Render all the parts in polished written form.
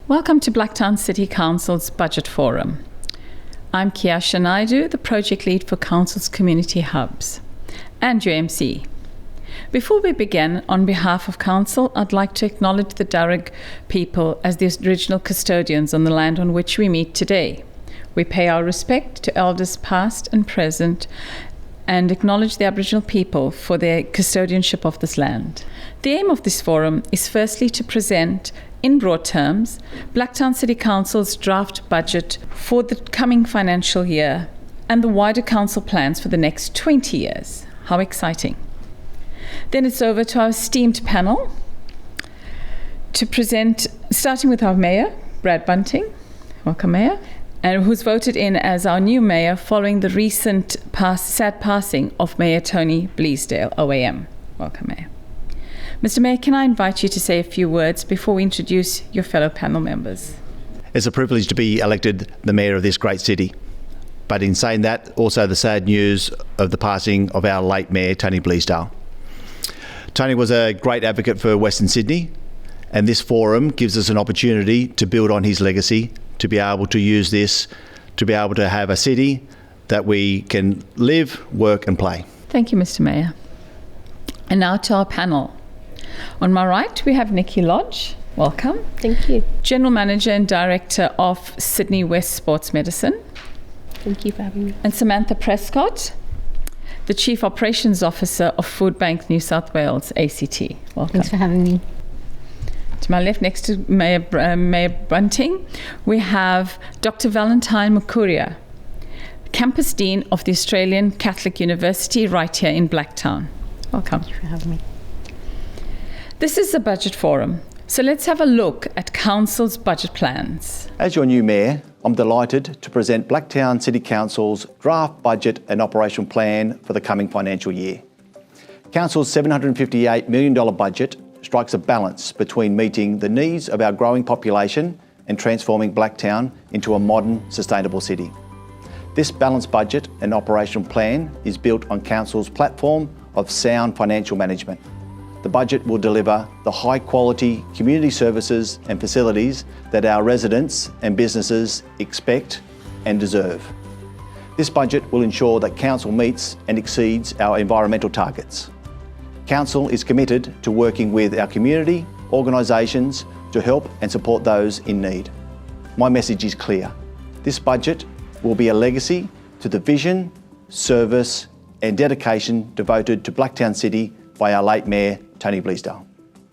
Welcome to Blacktown City Council's Budget Forum. I'm Kiasha Naidu, the project lead for Council's Community Hubs, and your MC. Before we begin, on behalf of Council, I'd like to acknowledge the Darug people as the original custodians on the land on which we meet today. We pay our respect to elders past and present and acknowledge the Aboriginal people for their custodianship of this land. The aim of this forum is firstly to present, in broad terms, Blacktown City Council's draft budget for the coming financial year and the wider council plans for the next 20 years. How exciting. Then it's over to our esteemed panel to present, starting with our Mayor, Brad Bunting. Welcome, Mayor. And who's voted in as our new Mayor following the recent sad passing of Mayor Tony Bleasdale, OAM. Welcome, Mayor. Mr. Mayor, can I invite you to say a few words before we introduce your fellow panel members? It's a privilege to be elected the Mayor of this great city. But in saying that, also the sad news of the passing of our late Mayor, Tony Bleasdale. Tony was a great advocate for Western Sydney, and this forum gives us an opportunity to build on his legacy, to be able to use this, to be able to have a city that we can live, work and play. Thank you, Mr. Mayor. And now to our panel. On my right, we have Nikki Lodge. Welcome. Thank you. General Manager and Director of Sydney West Sports Medicine. Thank you for having me. And Samantha Prescott, the Chief Operations Officer of Food Bank New South Wales, ACT. Welcome. Thanks for having me. To my left, next to Mayor Bunting, we have Dr. Valentine Mukuria, Campus Dean of the Australian Catholic University right here in Blacktown. Welcome. Thank you for having me. This is the Budget Forum, so let's have a look at Council's budget plans. As your new Mayor, I'm delighted to present Blacktown City Council's draft budget and operational plan for the coming financial year. Council's $758 million budget strikes a balance between meeting the needs of our growing population and transforming Blacktown into a modern, sustainable city. This balanced budget and operational plan is built on Council's platform of sound financial management. The budget will deliver the high-quality community services and facilities that our residents and businesses expect and deserve. This budget will ensure that Council meets and exceeds our environmental targets. Council is committed to working with our community, organisations to help and support those in need. My message is clear. This budget will be a legacy to the vision, service and dedication devoted to Blacktown City by our late Mayor, Tony Bleasdale.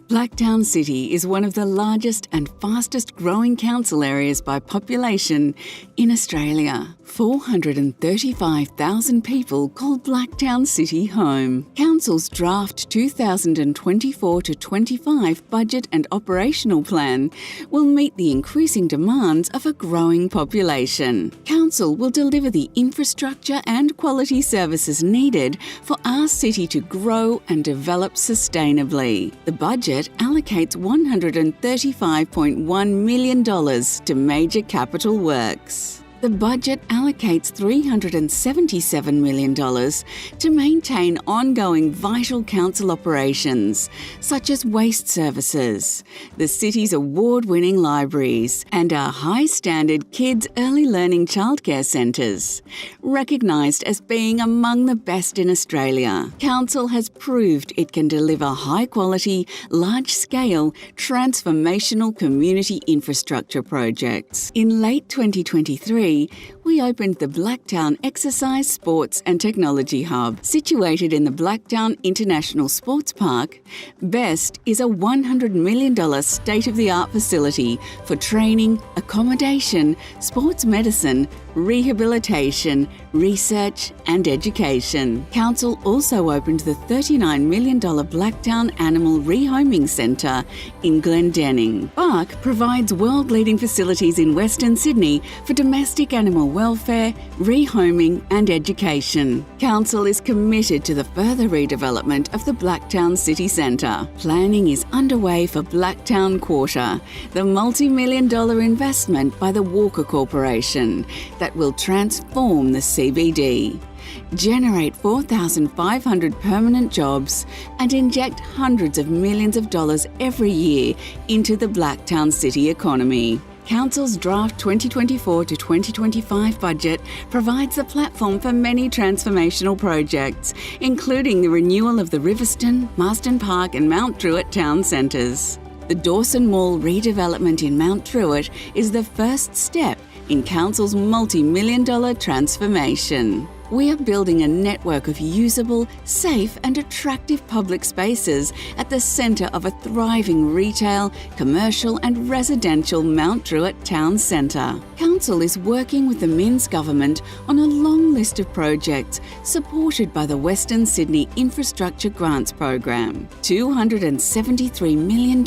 Blacktown City is one of the largest and fastest growing council areas by population in Australia. 435,000 people call Blacktown City home. Council's draft 2024-25 budget and operational plan will meet the increasing demands of a growing population. Council will deliver the infrastructure and quality services needed for our city to grow and develop sustainably. The budget allocates $135.1 million to major capital works. The budget allocates $377 million to maintain ongoing vital council operations, such as waste services, the city's award-winning libraries, and our high-standard kids' early learning childcare centres. Recognised as being among the best in Australia, Council has proved it can deliver high-quality, large-scale, transformational community infrastructure projects. In late 2023, we opened the Blacktown Exercise, Sports and Technology Hub. Situated in the Blacktown International Sports Park, BEST is a $100 million state-of-the-art facility for training, accommodation, sports medicine, rehabilitation, research and education. Council also opened the $39 million Blacktown Animal Rehoming Centre in Glendenning. BARC provides world-leading facilities in Western Sydney for domestic animal welfare, rehoming and education. Council is committed to the further redevelopment of the Blacktown City Centre. Planning is underway for Blacktown Quarter, the multi-million-dollar investment by the Walker Corporation that will transform the CBD. generate 4,500 permanent jobs, and inject hundreds of millions of dollars every year into the Blacktown city economy. Council's draft 2024 to 2025 budget provides a platform for many transformational projects, including the renewal of the Riverstone, Marsden Park and Mount Druitt town centres. The Dawson Mall redevelopment in Mount Druitt is the first step in Council's multi-million-dollar transformation. We are building a network of usable, safe and attractive public spaces at the centre of a thriving retail, commercial and residential Mount Druitt town centre. Council is working with the Minns government on a long list of projects supported by the Western Sydney Infrastructure Grants Program. $273 million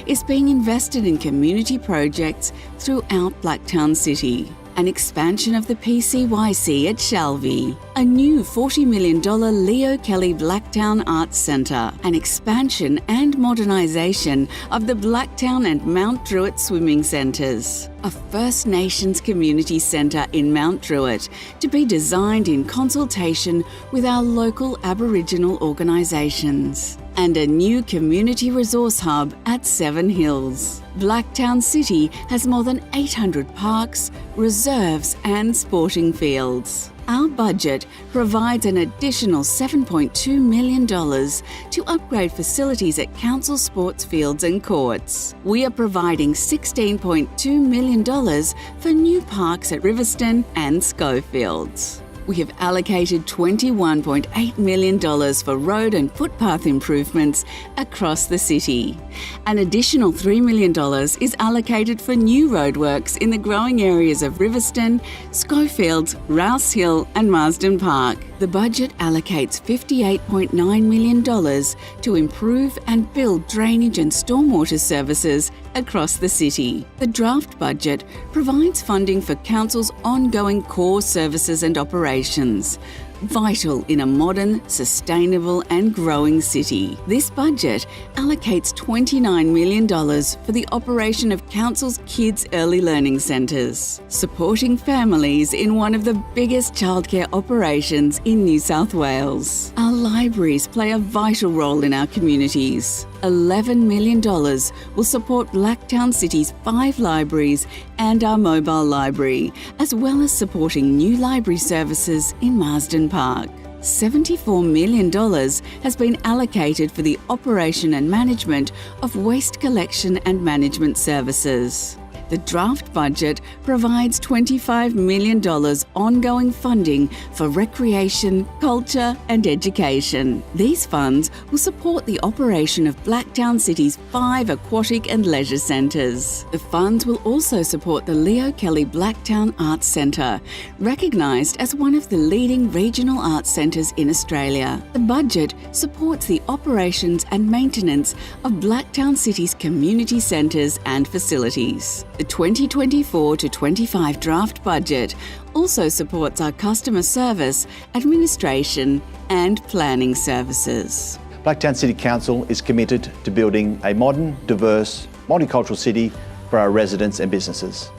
is being invested in community projects throughout Blacktown City. An expansion of the PCYC at Shalvey, a new $40 million Leo Kelly Blacktown Arts Centre, an expansion and modernisation of the Blacktown and Mount Druitt swimming centres, a First Nations community centre in Mount Druitt to be designed in consultation with our local Aboriginal organisations, and a new community resource hub at Seven Hills. Blacktown City has more than 800 parks, reserves and sporting fields. Our budget provides an additional $7.2 million to upgrade facilities at council sports fields and courts. We are providing $16.2 million for new parks at Riverstone and Schofields. We have allocated $21.8 million for road and footpath improvements across the city. An additional $3 million is allocated for new roadworks in the growing areas of Riverstone, Schofields, Rouse Hill and Marsden Park. The budget allocates $58.9 million to improve and build drainage and stormwater services across the city. The draft budget provides funding for Council's ongoing core services and operations, vital in a modern, sustainable and growing city. This budget allocates $29 million for the operation of Council's Kids Early Learning Centres, supporting families in one of the biggest childcare operations in New South Wales. Our libraries play a vital role in our communities. $11 million will support Blacktown City's 5 libraries and our mobile library, as well as supporting new library services in Marsden Park. $74 million has been allocated for the operation and management of waste collection and management services. The draft budget provides $25 million ongoing funding for recreation, culture and education. These funds will support the operation of Blacktown City's 5 aquatic and leisure centres. The funds will also support the Leo Kelly Blacktown Arts Centre, recognised as one of the leading regional arts centres in Australia. The budget supports the operations and maintenance of Blacktown City's community centres and facilities. The 2024 to 25 draft budget also supports our customer service, administration and planning services. Blacktown City Council is committed to building a modern, diverse, multicultural city for our residents and businesses.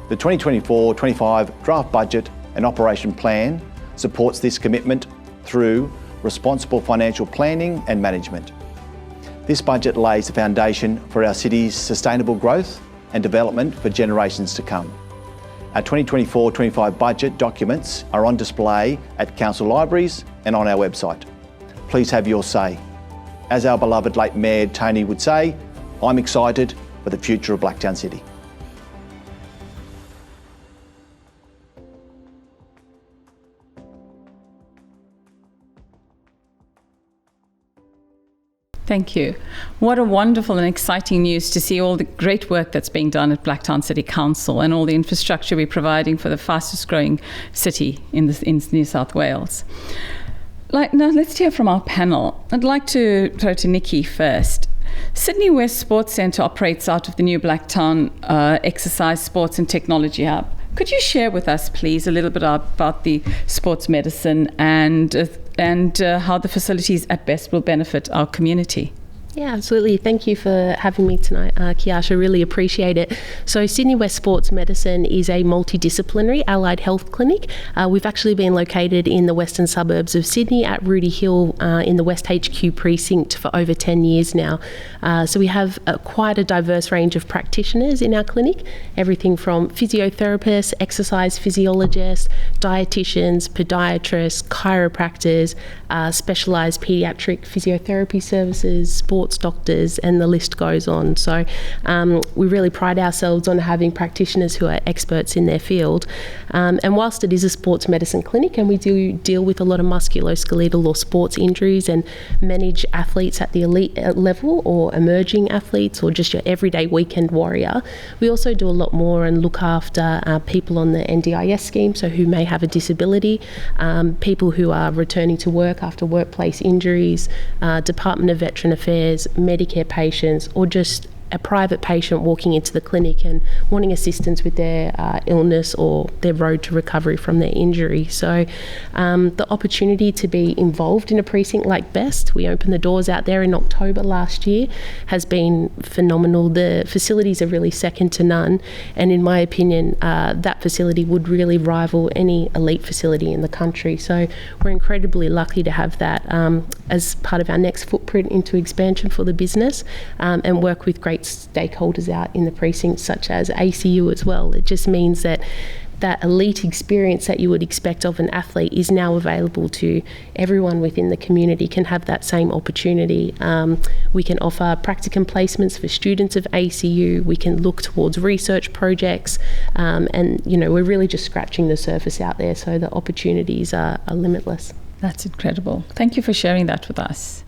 The 2024-25 draft budget and operation plan supports this commitment through responsible financial planning and management. This budget lays the foundation for our city's sustainable growth and development for generations to come. Our 2024-25 budget documents are on display at council libraries and on our website. Please have your say. As our beloved late Mayor Tony would say, I'm excited for the future of Blacktown City. Thank you. What a wonderful and exciting news to see all the great work that's being done at Blacktown City Council and all the infrastructure we're providing for the fastest growing city in New South Wales. Now let's hear from our panel. I'd like to throw to Nikki first. Sydney West Sports Centre operates out of the new Blacktown Exercise, Sports and Technology Hub. Could you share with us, please, a little bit about the sports medicine and how the facilities at best will benefit our community? Yeah, absolutely. Thank you for having me tonight, Kiasha. Really appreciate it. So Sydney West Sports Medicine is a multidisciplinary allied health clinic. We've actually been located in the western suburbs of Sydney at Rooty Hill in the West HQ precinct for over 10 years now. So we have quite a diverse range of practitioners in our clinic, everything from physiotherapists, exercise physiologists, dietitians, podiatrists, chiropractors, specialised paediatric physiotherapy services, sports doctors, and the list goes on. So we really pride ourselves on having practitioners who are experts in their field. And whilst it is a sports medicine clinic and we do deal with a lot of musculoskeletal or sports injuries and manage athletes at the elite level or emerging athletes or just your everyday weekend warrior, we also do a lot more and look after people on the NDIS scheme, so who may have a disability, people who are returning to work after workplace injuries, Department of Veteran Affairs, Medicare patients, or just a private patient walking into the clinic and wanting assistance with their illness or their road to recovery from their injury. So the opportunity to be involved in a precinct like BEST, we opened the doors out there in October last year, has been phenomenal. The facilities are really second to none, and in my opinion that facility would really rival any elite facility in the country. So we're incredibly lucky to have that as part of our next footprint into expansion for the business, and work with great stakeholders out in the precinct such as ACU as well. It just means that that elite experience that you would expect of an athlete is now available to everyone within the community, can have that same opportunity. We can offer practicum placements for students of ACU. We can look towards research projects, and we're really just scratching the surface out there, so the opportunities are limitless. That's incredible. Thank you for sharing that with us.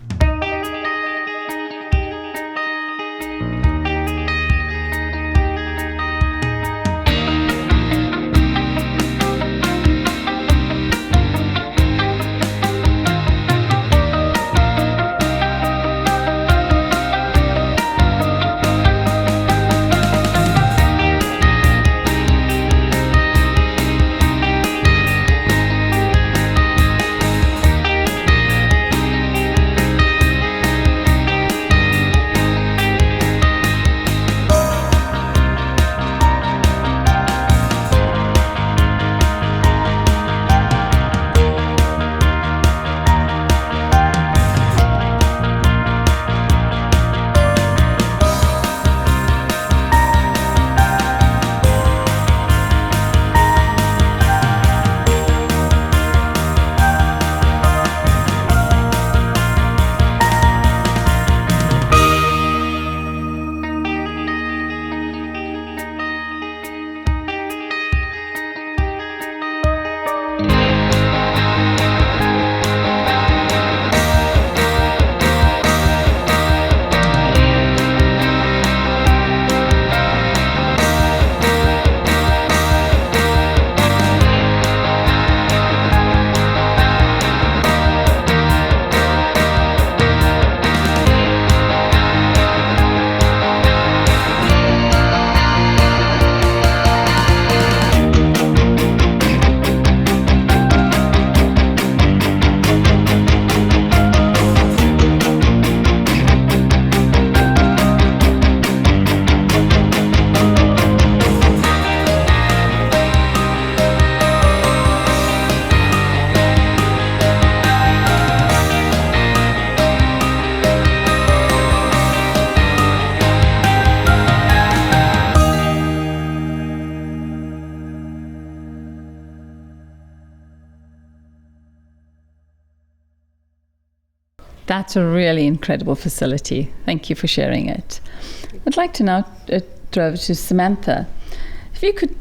That's a really incredible facility. Thank you for sharing it. I'd like to now throw over to Samantha. If you could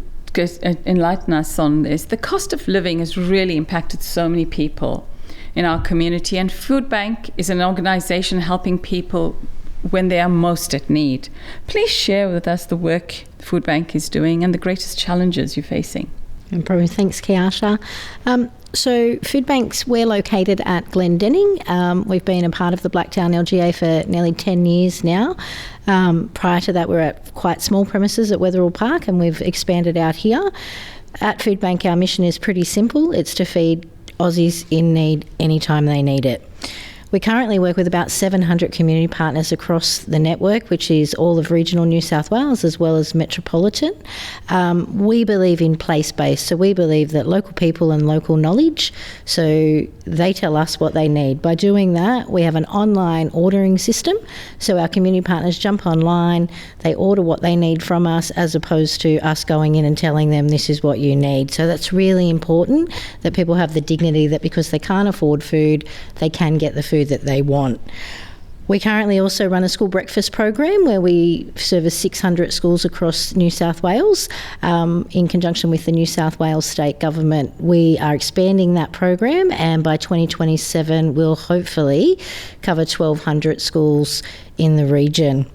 enlighten us on this. The cost of living has really impacted so many people in our community, and Food Bank is an organisation helping people when they are most at need. Please share with us the work Food Bank is doing and the greatest challenges you're facing. No problem. Thanks, Kiasha. So Food Banks, we're located at Glendenning. We've been a part of the Blacktown LGA for nearly 10 years now. Prior to that, we were at quite small premises at Wetherill Park, and we've expanded out here. At Food Bank, our mission is pretty simple. It's to feed Aussies in need anytime they need it. We currently work with about 700 community partners across the network, which is all of regional New South Wales as well as metropolitan. We believe in place-based, so we believe that local people and local knowledge, so they tell us what they need. By doing that, we have an online ordering system, so our community partners jump online, they order what they need from us as opposed to us going in and telling them this is what you need. So that's really important, that people have the dignity that because they can't afford food, they can get the food that they want. We currently also run a school breakfast program where we service 600 schools across New South Wales. In conjunction with the New South Wales State Government, we are expanding that program, and by 2027 we'll hopefully cover 1,200 schools in the region.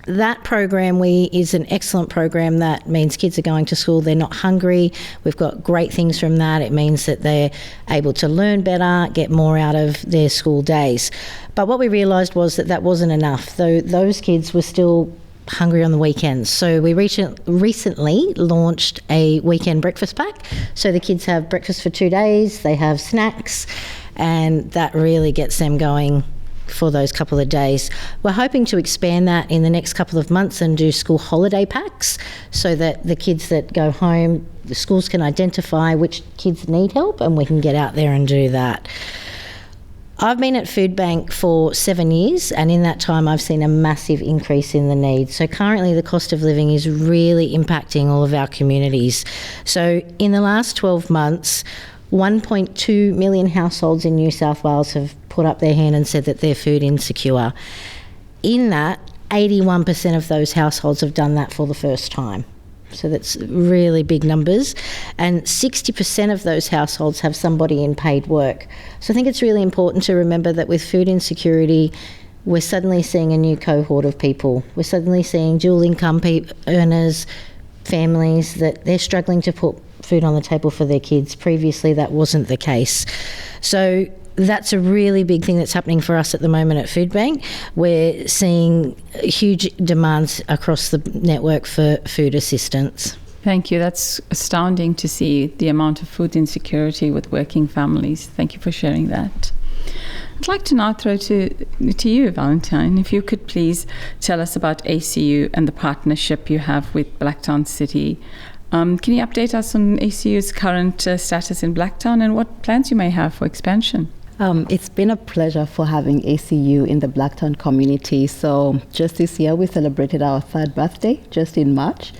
That program is an excellent program. That means kids are going to school, they're not hungry. We've got great things from that. It means that they're able to learn better, get more out of their school days. But what we realised was that wasn't enough. Those kids were still hungry on the weekends. So we recently launched a weekend breakfast pack. So the kids have breakfast for 2 days, they have snacks, and that really gets them going for those couple of days. We're hoping to expand that in the next couple of months and do school holiday packs so that the kids that go home, the schools can identify which kids need help and we can get out there and do that. I've been at Food Bank for 7 years, and in that time I've seen a massive increase in the needs. So currently the cost of living is really impacting all of our communities. So in the last 12 months, 1.2 million households in New South Wales have put up their hand and said that they're food insecure. In that, 81% of those households have done that for the first time. So that's really big numbers. And 60% of those households have somebody in paid work. So I think it's really important to remember that with food insecurity, we're suddenly seeing a new cohort of people. We're suddenly seeing dual income earners, families, that they're struggling to put food on the table for their kids. Previously, that wasn't the case. So that's a really big thing that's happening for us at the moment at Food Bank. We're seeing huge demands across the network for food assistance. Thank you. That's astounding to see the amount of food insecurity with working families. Thank you for sharing that. I'd like to now throw to you, Valentine, if you could please tell us about ACU and the partnership you have with Blacktown City. Can you update us on ACU's current status in Blacktown and what plans you may have for expansion? It's been a pleasure for having ACU in the Blacktown community. So just this year we celebrated our 3rd birthday, just in March.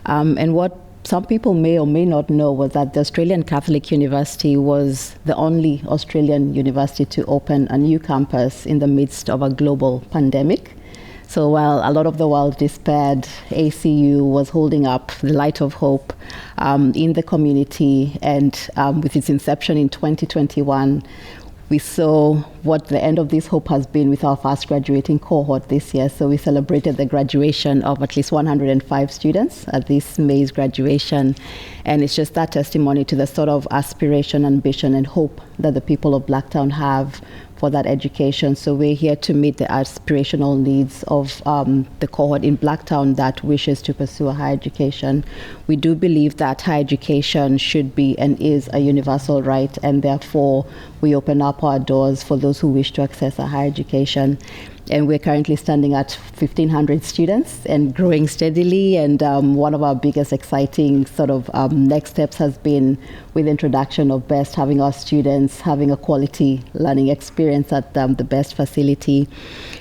And what some people may or may not know was that the Australian Catholic University was the only Australian university to open a new campus in the midst of a global pandemic. So while a lot of the world despaired, ACU was holding up the light of hope in the community. And with its inception in 2021, we saw what the end of this hope has been with our fast graduating cohort this year. So we celebrated the graduation of at least 105 students at this May's graduation. And it's just that testimony to the sort of aspiration, ambition, and hope that the people of Blacktown have for that education. So we're here to meet the aspirational needs of the cohort in Blacktown that wishes to pursue a higher education. We do believe that higher education should be and is a universal right, and therefore we open up our doors for those who wish to access a higher education. And we're currently standing at 1,500 students and growing steadily. And one of our biggest exciting sort of next steps has been with the introduction of BEST, having our students having a quality learning experience at the BEST facility.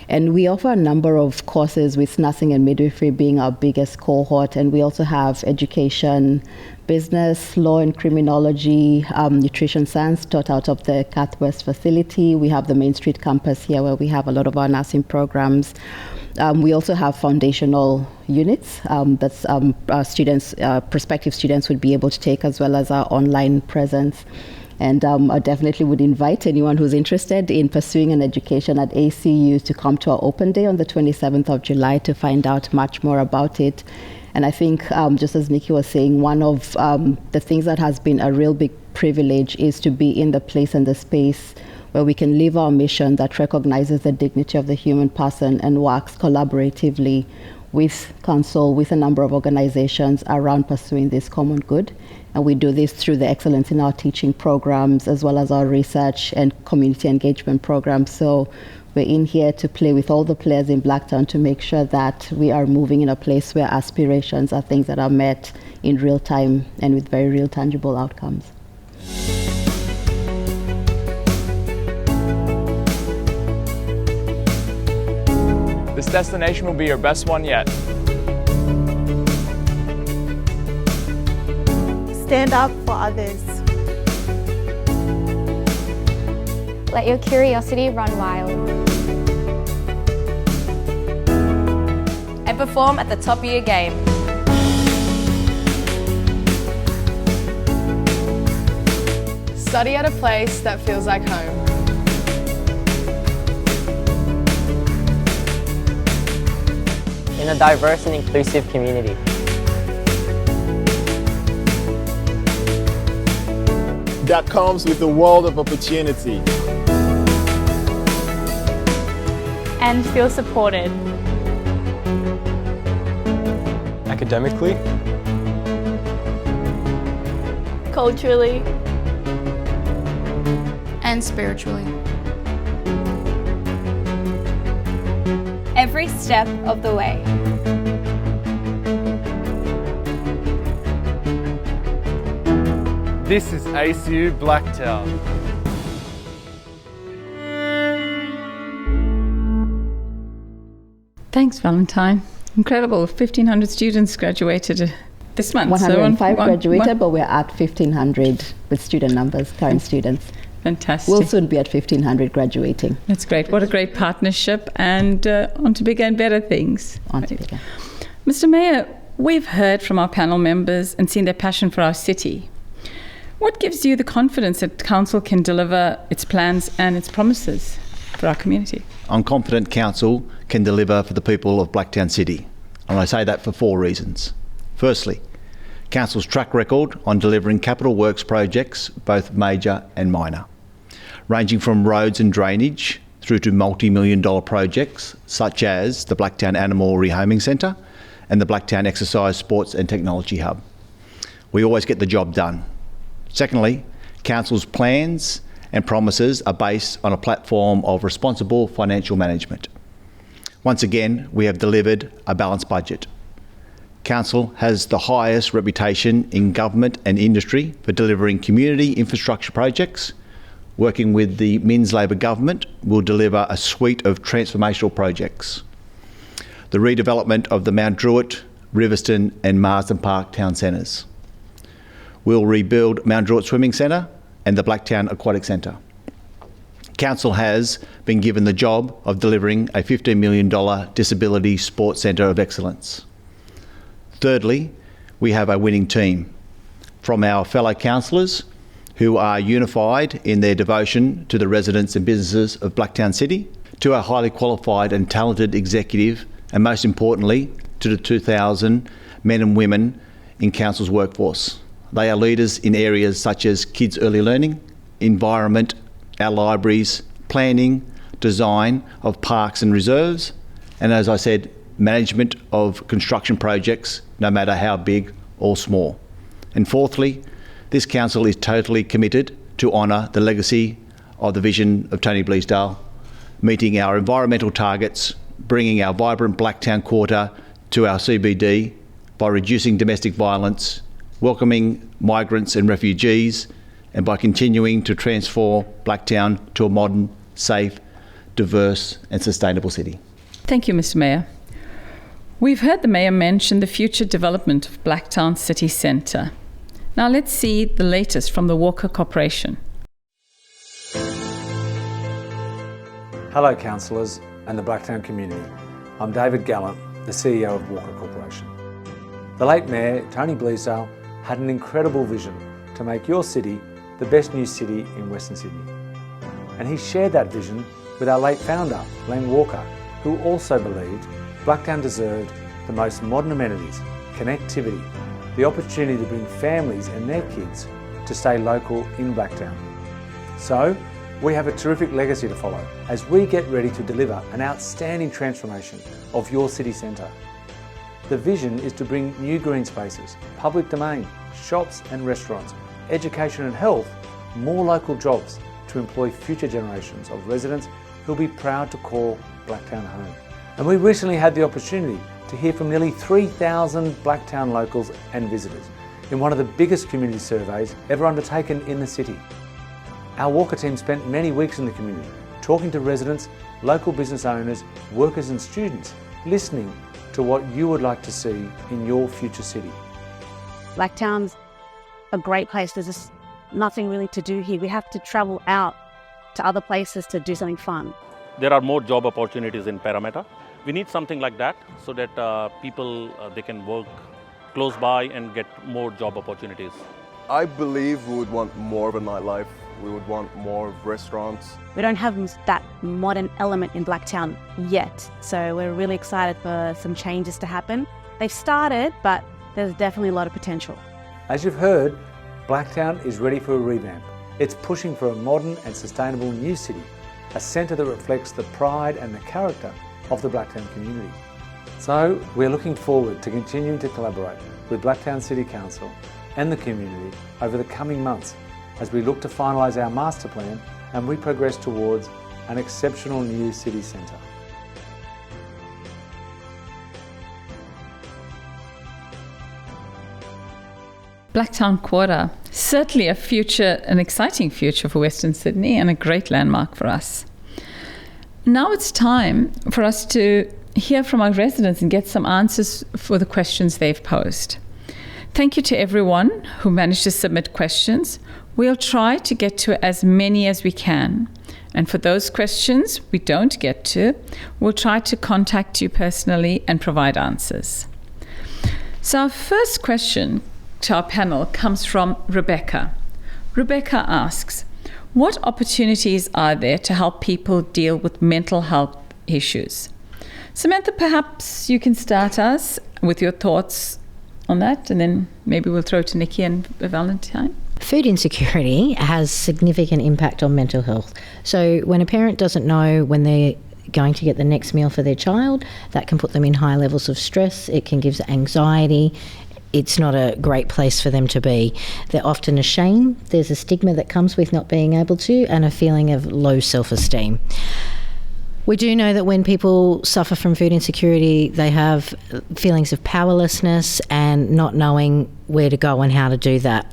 And we offer a number of courses, with nursing and midwifery being our biggest cohort. And we also have education, business, law and criminology, nutrition science taught out of the Cath West facility. We have the Main Street campus here where we have a lot of our nursing programs. We also have foundational units that our students, prospective students would be able to take, as well as our online presence. And I definitely would invite anyone who's interested in pursuing an education at ACU to come to our open day on the 27th of July to find out much more about it. And I think, just as Nikki was saying, one of the things that has been a real big privilege is to be in the place and the space where we can live our mission that recognizes the dignity of the human person and works collaboratively with council, with a number of organizations around pursuing this common good. And we do this through the excellence in our teaching programs, as well as our research and community engagement programs. So we're in here to play with all the players in Blacktown to make sure that we are moving in a place where aspirations are things that are met in real time and with very real tangible outcomes. This destination will be your best one yet. Stand up for others. Let your curiosity run wild. And perform at the top of your game. Study at a place that feels like home. In a diverse and inclusive community. That comes with a world of opportunity. And feel supported. Academically. Culturally. And spiritually. Every step of the way. This is ACU Blacktown. Thanks, Valentine. Incredible. 1,500 students graduated this month. 105 graduated, but we're at 1,500 with student numbers, current students. Fantastic. We'll soon be at 1,500 graduating. That's great. What a great partnership, and on to bigger and better things. On to bigger. Mr. Mayor, we've heard from our panel members and seen their passion for our city. What gives you the confidence that Council can deliver its plans and its promises for our community? I'm confident Council can deliver for the people of Blacktown City, and I say that for 4 reasons. Firstly, Council's track record on delivering capital works projects, both major and minor, ranging from roads and drainage through to multi-million-dollar projects such as the Blacktown Animal Rehoming Centre and the Blacktown Exercise, Sports and Technology Hub. We always get the job done. Secondly, Council's plans and promises are based on a platform of responsible financial management. Once again, we have delivered a balanced budget. Council has the highest reputation in government and industry for delivering community infrastructure projects. Working with the Minns Labor government, will deliver a suite of transformational projects. The redevelopment of the Mount Druitt, Riverston and Marsden Park town centres. We'll rebuild Mount Druitt Swimming Centre and the Blacktown Aquatic Centre. Council has been given the job of delivering a $15 million Disability Sports Centre of Excellence. Thirdly, we have a winning team from our fellow councillors who are unified in their devotion to the residents and businesses of Blacktown City, to our highly qualified and talented executive, and most importantly, to the 2,000 men and women in Council's workforce. They are leaders in areas such as kids' early learning, environment, our libraries, planning, design of parks and reserves, and as I said, management of construction projects, no matter how big or small. And fourthly, this council is totally committed to honour the legacy of the vision of Tony Bleasdale, meeting our environmental targets, bringing our vibrant Blacktown Quarter to our CBD by reducing domestic violence, welcoming migrants and refugees, and by continuing to transform Blacktown to a modern, safe, diverse and sustainable city. Thank you, Mr. Mayor. We've heard the Mayor mention the future development of Blacktown City Centre. Now let's see the latest from the Walker Corporation. Hello councillors and the Blacktown community. I'm David Gallant, the CEO of Walker Corporation. The late Mayor, Tony Bleasdale, had an incredible vision to make your city the best new city in Western Sydney. And he shared that vision with our late founder, Len Walker, who also believed Blacktown deserved the most modern amenities, connectivity, the opportunity to bring families and their kids to stay local in Blacktown. So, we have a terrific legacy to follow as we get ready to deliver an outstanding transformation of your city centre. The vision is to bring new green spaces, public domain, shops and restaurants, education and health, more local jobs to employ future generations of residents who'll be proud to call Blacktown home. And we recently had the opportunity to hear from nearly 3,000 Blacktown locals and visitors in one of the biggest community surveys ever undertaken in the city. Our Walker team spent many weeks in the community, talking to residents, local business owners, workers and students, listening to what you would like to see in your future city. Blacktown's a great place. There's just nothing really to do here. We have to travel out to other places to do something fun. There are more job opportunities in Parramatta. We need something like that so that people they can work close by and get more job opportunities. I believe we would want more of a nightlife. We would want more restaurants. We don't have that modern element in Blacktown yet, so we're really excited for some changes to happen. They've started, but there's definitely a lot of potential. As you've heard, Blacktown is ready for a revamp. It's pushing for a modern and sustainable new city, a centre that reflects the pride and the character of the Blacktown community. So we're looking forward to continuing to collaborate with Blacktown City Council and the community over the coming months as we look to finalise our master plan and we progress towards an exceptional new city centre. Blacktown Quarter, certainly an exciting future for Western Sydney and a great landmark for us. Now it's time for us to hear from our residents and get some answers for the questions they've posed. Thank you to everyone who managed to submit questions. We'll try to get to as many as we can. And for those questions we don't get to, we'll try to contact you personally and provide answers. So our first question to our panel comes from Rebecca. Rebecca asks, what opportunities are there to help people deal with mental health issues? Samantha, perhaps you can start us with your thoughts on that, and then maybe we'll throw to Nikki and Valentine. Food insecurity has significant impact on mental health. So when a parent doesn't know when they're going to get the next meal for their child, that can put them in high levels of stress. It can give anxiety. It's not a great place for them to be. They're often ashamed. There's a stigma that comes with not being able to, and a feeling of low self-esteem. We do know that when people suffer from food insecurity, they have feelings of powerlessness and not knowing where to go and how to do that.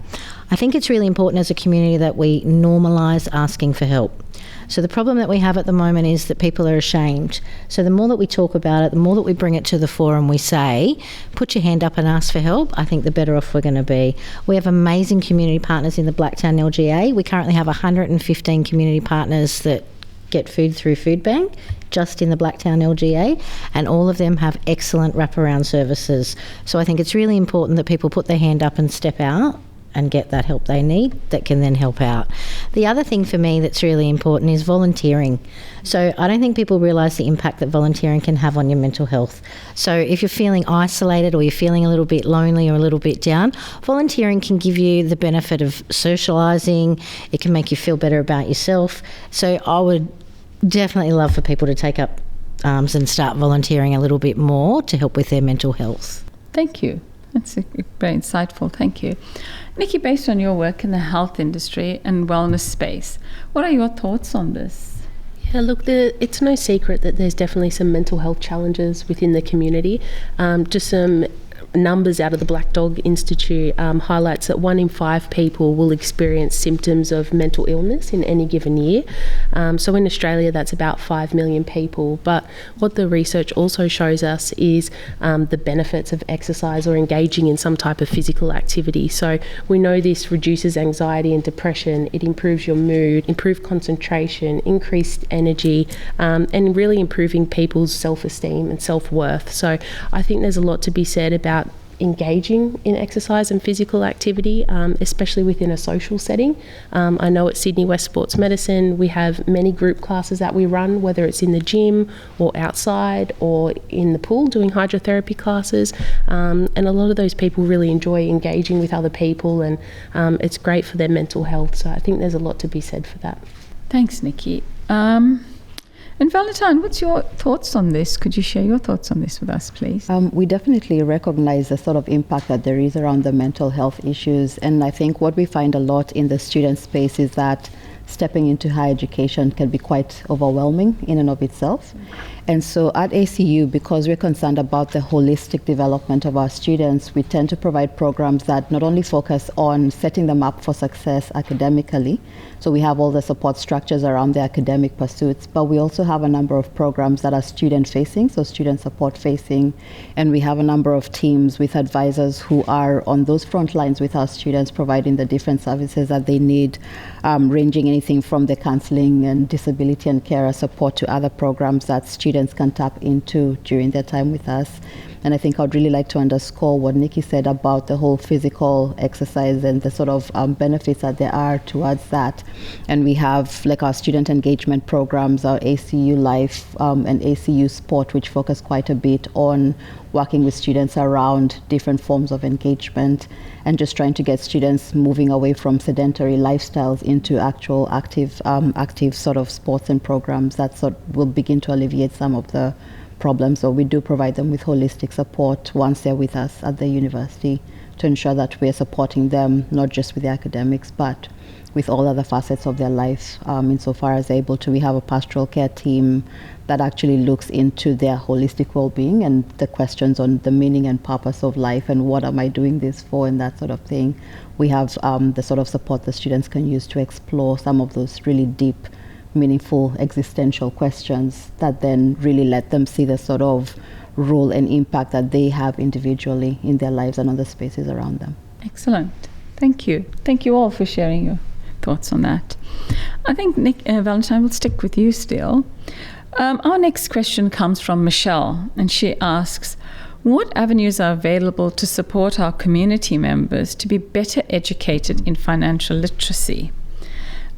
I think it's really important as a community that we normalise asking for help. So the problem that we have at the moment is that people are ashamed. So the more that we talk about it, the more that we bring it to the forum, we say, put your hand up and ask for help, I think the better off we're going to be. We have amazing community partners in the Blacktown LGA. We currently have 115 community partners that get food through Food Bank just in the Blacktown LGA, and all of them have excellent wraparound services. So I think it's really important that people put their hand up and step out and get that help they need that can then help out. The other thing for me that's really important is volunteering. So I don't think people realise the impact that volunteering can have on your mental health. So if you're feeling isolated or you're feeling a little bit lonely or a little bit down, volunteering can give you the benefit of socialising. It can make you feel better about yourself. So I would definitely love for people to take up arms and start volunteering a little bit more to help with their mental health. Thank you. That's very insightful. Thank you. Nikki, based on your work in the health industry and wellness space, what are your thoughts on this? Yeah, look, it's no secret that there's definitely some mental health challenges within the community. Just some numbers out of the Black Dog Institute highlights that 1 in 5 people will experience symptoms of mental illness in any given year. So in Australia, that's about 5 million people. But what the research also shows us is the benefits of exercise or engaging in some type of physical activity. So we know this reduces anxiety and depression. It improves your mood, improved concentration, increased energy, and really improving people's self-esteem and self-worth. So I think there's a lot to be said about engaging in exercise and physical activity, especially within a social setting. I know at Sydney West Sports Medicine we have many group classes that we run, whether it's in the gym or outside or in the pool doing hydrotherapy classes, and a lot of those people really enjoy engaging with other people, and it's great for their mental health. So I think there's a lot to be said for that. Thanks, Nikki. And Valentine, what's your thoughts on this? Could you share your thoughts on this with us, please? We definitely recognize the sort of impact that there is around the mental health issues. And I think what we find a lot in the student space is that stepping into higher education can be quite overwhelming in and of itself. And so at ACU, because we're concerned about the holistic development of our students, we tend to provide programs that not only focus on setting them up for success academically, so we have all the support structures around their academic pursuits, but we also have a number of programs that are student-facing, so student support-facing, and we have a number of teams with advisors who are on those front lines with our students, providing the different services that they need, ranging anything from the counseling and disability and carer support to other programs that students can tap into during their time with us. And I think I'd really like to underscore what Nikki said about the whole physical exercise and the sort of benefits that there are towards that. And we have like our student engagement programs, our ACU Life and ACU Sport, which focus quite a bit on working with students around different forms of engagement and just trying to get students moving away from sedentary lifestyles into actual active sort of sports and programs that sort will begin to alleviate some of the problems. So we do provide them with holistic support once they're with us at the university to ensure that we're supporting them not just with the academics but with all other facets of their life insofar as they're able to. We have a pastoral care team that actually looks into their holistic well-being and the questions on the meaning and purpose of life and what am I doing this for and that sort of thing. We have the sort of support the students can use to explore some of those really deep, meaningful existential questions that then really let them see the sort of role and impact that they have individually in their lives and on the spaces around them. Excellent. Thank you. Thank you all for sharing your thoughts on that. I think, Valentine, will stick with you still. Our next question comes from Michelle, and she asks, what avenues are available to support our community members to be better educated in financial literacy?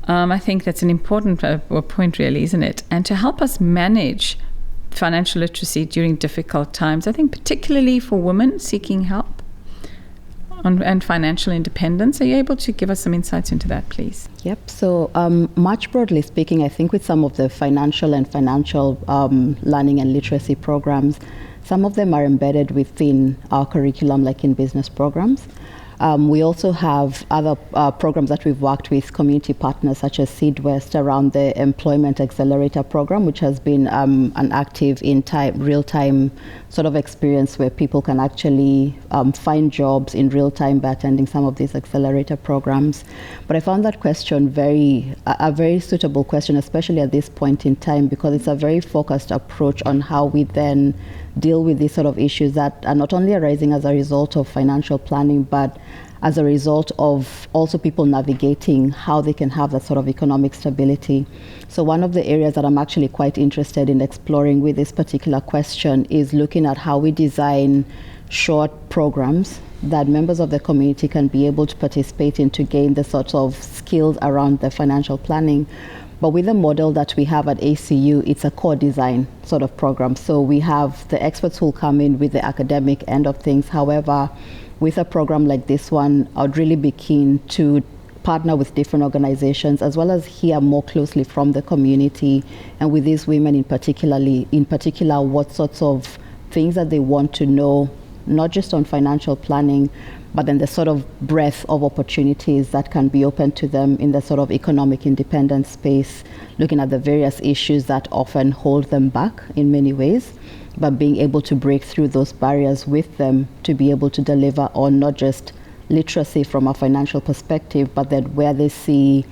I think that's an important point, really, isn't it? And to help us manage financial literacy during difficult times, I think particularly for women seeking help and financial independence. Are you able to give us some insights into that, please? Yep. So much broadly speaking, I think with some of the financial learning and literacy programs, some of them are embedded within our curriculum, like in business programs. We also have other programs that we've worked with community partners such as Seed West around the Employment Accelerator program, which has been an active real-time sort of experience where people can actually find jobs in real time by attending some of these accelerator programs. But I found that question a very suitable question, especially at this point in time, because it's a very focused approach on how we then deal with these sort of issues that are not only arising as a result of financial planning, but as a result of also people navigating how they can have that sort of economic stability. So one of the areas that I'm actually quite interested in exploring with this particular question is looking at how we design short programs that members of the community can be able to participate in to gain the sort of skills around the financial planning. But with the model that we have at ACU, it's a core design sort of program. So we have the experts who will come in with the academic end of things. However, with a program like this one, I'd really be keen to partner with different organizations as well as hear more closely from the community and with these women in particular, what sorts of things that they want to know, not just on financial planning, but then the sort of breadth of opportunities that can be open to them in the sort of economic independence space, looking at the various issues that often hold them back in many ways, but being able to break through those barriers with them to be able to deliver on not just literacy from a financial perspective, but then where they see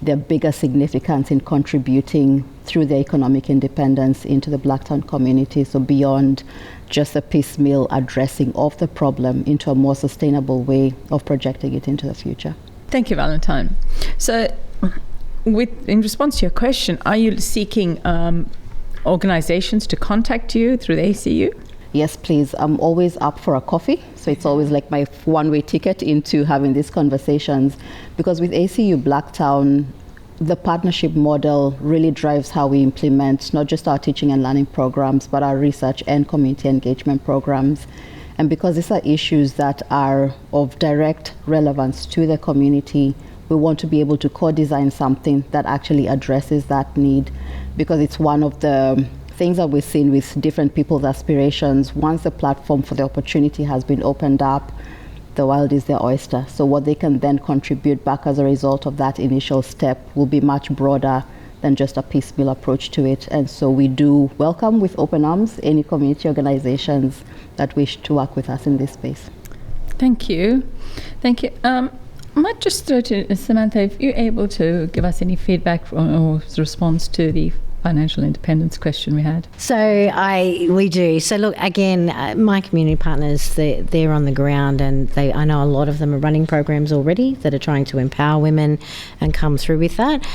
their bigger significance in contributing through their economic independence into the Blacktown community. So beyond just a piecemeal addressing of the problem into a more sustainable way of projecting it into the future. Thank you, Valentine. So in response to your question, are you seeking organizations to contact you through the ACU? Yes, please. I'm always up for a coffee. So it's always like my one-way ticket into having these conversations. Because with ACU Blacktown, the partnership model really drives how we implement not just our teaching and learning programs, but our research and community engagement programs. And because these are issues that are of direct relevance to the community, we want to be able to co-design something that actually addresses that need, because it's one of the things that we've seen with different people's aspirations. Once the platform for the opportunity has been opened up, the world is their oyster. So what they can then contribute back as a result of that initial step will be much broader than just a piecemeal approach to it. And so we do welcome with open arms any community organizations that wish to work with us in this space. Thank you. Thank you. I might just throw to Samantha, if you're able to give us any feedback or response to the financial independence question we had. So we do. So look, again, my community partners, they're on the ground, and I know a lot of them are running programs already that are trying to empower women and come through with that.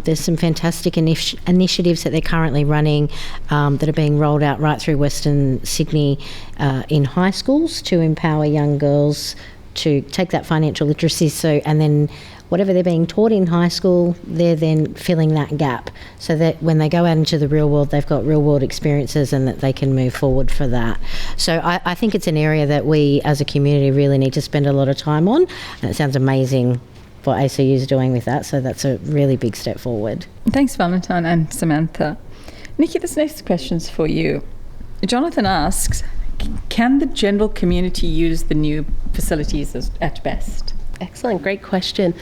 There's some fantastic initiatives that they're currently running that are being rolled out right through Western Sydney in high schools to empower young girls to take that financial literacy. And then whatever they're being taught in high school, they're then filling that gap so that when they go out into the real world, they've got real world experiences and that they can move forward for that. So I think it's an area that we as a community really need to spend a lot of time on, and it sounds amazing what ACU is doing with that, so that's a really big step forward. Thanks, Valentine and Samantha. Nikki, this next question's for you. Jonathan asks, can the general community use the new facilities at best? Excellent, great question.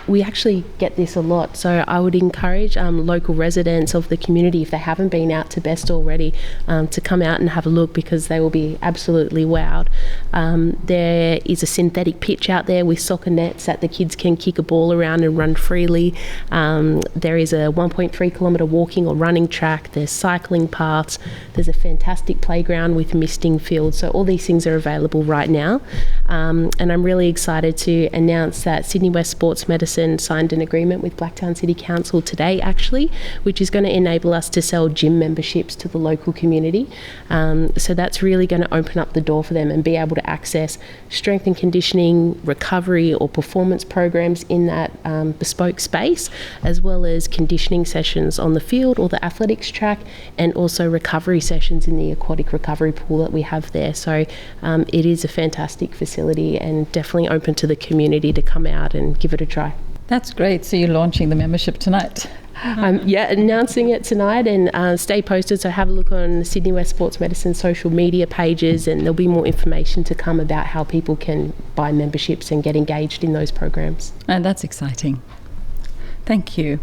We actually get this a lot, so I would encourage local residents of the community, if they haven't been out to Best already, to come out and have a look, because they will be absolutely wowed. There is a synthetic pitch out there with soccer nets that the kids can kick a ball around and run freely. There is a 1.3 kilometre walking or running track. There's cycling paths. There's a fantastic playground with misting fields. So all these things are available right now. And I'm really excited to announce that Sydney West Sports Medicine signed an agreement with Blacktown City Council today, actually, which is going to enable us to sell gym memberships to the local community. So that's really going to open up the door for them and be able to access strength and conditioning, recovery or performance programs in that bespoke space, as well as conditioning sessions on the field or the athletics track, and also recovery sessions in the aquatic recovery pool that we have there. So it is a fantastic facility and definitely open to the community to come out and give it a try. That's great. So you're launching the membership tonight? Yeah, announcing it tonight, and stay posted. So have a look on the Sydney West Sports Medicine social media pages, and there'll be more information to come about how people can buy memberships and get engaged in those programs. And that's exciting. Thank you.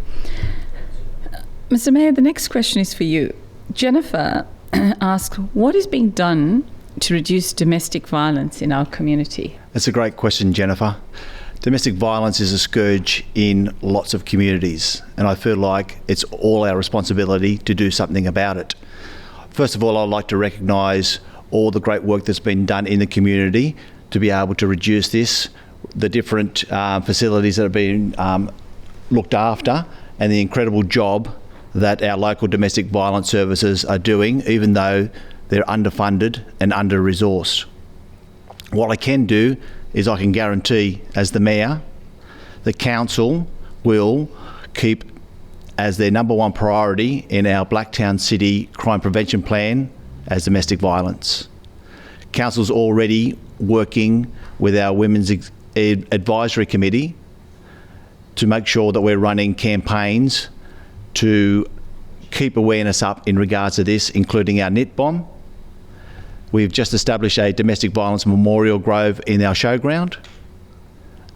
Mr. Mayor, the next question is for you. Jennifer asks, what is being done to reduce domestic violence in our community? That's a great question, Jennifer. Domestic violence is a scourge in lots of communities, and I feel like it's all our responsibility to do something about it. First of all, I'd like to recognise all the great work that's been done in the community to be able to reduce this, the different facilities that have been looked after, and the incredible job that our local domestic violence services are doing, even though they're underfunded and under-resourced. What I can do is I can guarantee, as the Mayor, the Council will keep as their number one priority in our Blacktown City Crime Prevention Plan as domestic violence. Council's already working with our Women's Advisory Committee to make sure that we're running campaigns to keep awareness up in regards to this, including our knit bomb. We've just established a domestic violence memorial grove in our showground,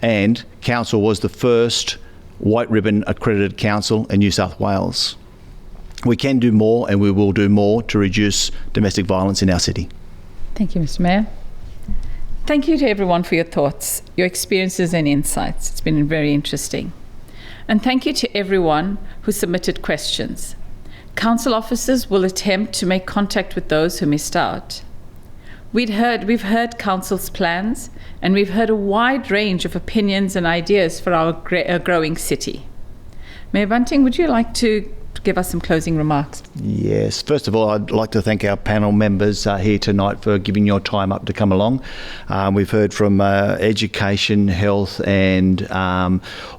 and Council was the first white ribbon accredited council in New South Wales. We can do more, and we will do more to reduce domestic violence in our city. Thank you, Mr. Mayor. Thank you to everyone for your thoughts, your experiences and insights. It's been very interesting. And thank you to everyone who submitted questions. Council officers will attempt to make contact with those who missed out. We've heard Council's plans, and we've heard a wide range of opinions and ideas for our growing city. Mayor Bunting, would you like to give us some closing remarks. Yes, first of all, I'd like to thank our panel members here tonight for giving your time up to come along. We've heard from education, health, and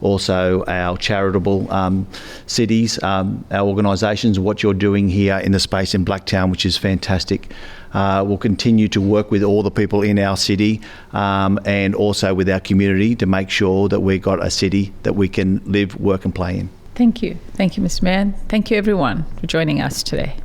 also our charitable cities, our organisations, what you're doing here in the space in Blacktown, which is fantastic. We'll continue to work with all the people in our city and also with our community to make sure that we've got a city that we can live, work and play in. Thank you. Thank you, Mr. Mayor. Thank you, everyone, for joining us today.